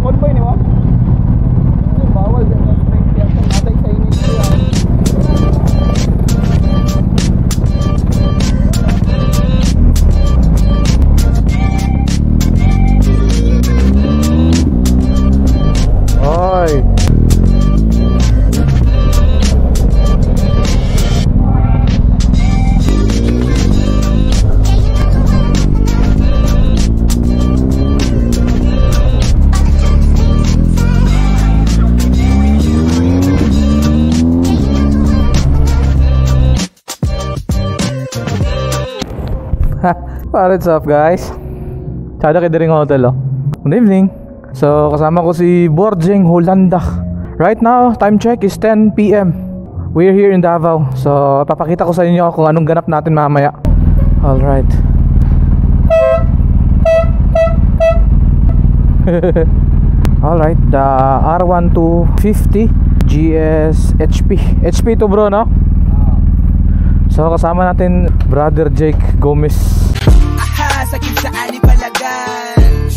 convoy ni mo? Bawal din ang strength yan. Natay sa inyo yan. Oy. What's up guys? Tsada kayo din hotel oh. Good evening. So kasama ko si Borjeng Holanda. Right now time check is 10 PM. We're here in Davao. So papakita ko sa inyo kung anong ganap natin mamaya. Alright. Alright, the R1250 GS HP. HP to bro no? So kasama natin Brother Jake Gomez. Aha, sakit sa alipalagan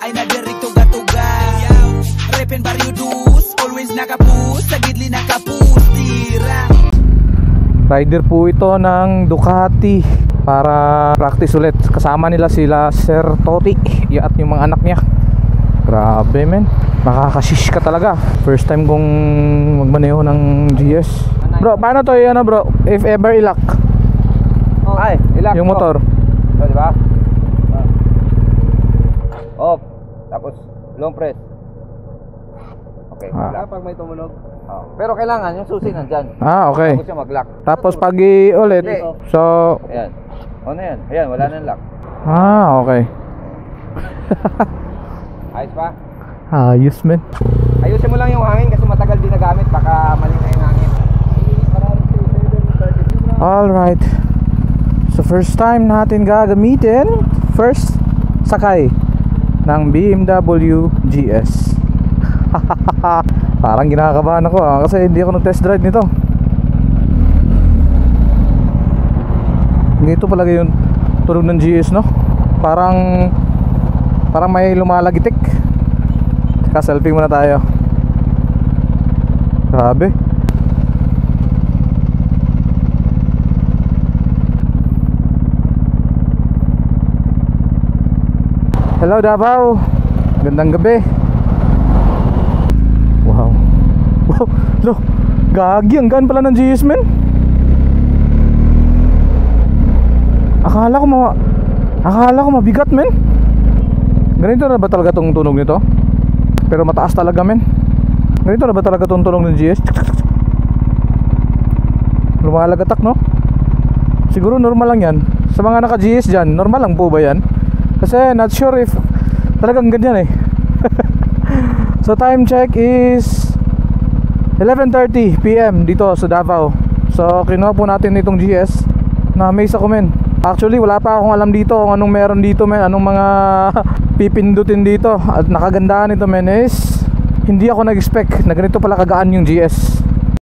ay nadirito gatugan. Repen barrio dus, always nakapus, sa gidli nakapus, tira. Rider po ito ng Ducati para practice ulit. Kasama nila sila Sir Toti at yung mga anak niya. Grabe men, makakashish ka talaga. First time kong magmaneho ng GS. Bro, paano to yan bro? If ever ilock ay, ilock yung motor. So, diba? Off. Tapos long press. Okay, pag may tumunog. Pero kailangan yung susi nandyan. Okay. Tapos siya mag-lock. Tapos pag i-ulit, so ayan. Ano yan? Ayan, wala nang lock. okay. Ayos pa? Ayos men. Ayusin mo lang yung hangin kasi matagal din nagamit. Baka mali na yung hangin. Alright. So first time natin gagamitin, first sakay ng BMW GS. Parang kinakabahan ako kasi hindi ako nag-test drive nito. Ganito pala yung tunog ng GS no? Parang may lumalagitik. Teka, selfie muna tayo. Grabe. Hello Davao. Gandang gabi. Wow. Wow. Lo, gagi ang gaan pala ng GS men. Akala ko mabigat men. Ganito na ba talaga tong tunog nito? Pero mataas talaga men. Ganito na ba talaga tong tunog ng GS? Lumalagatak no? Siguro normal lang yan. Sa mga naka GS dyan, normal lang po ba yan? Kasi not sure if talagang ganyan eh. So time check is 11:30 PM dito sa Davao. So kinuha po natin itong GS. Na-amaze ako men. Actually wala pa akong alam dito kung anong meron dito men, anong mga pipindutin dito. At nakagandahan nito men is hindi ako nag-expect na ganito pala kagaan yung GS.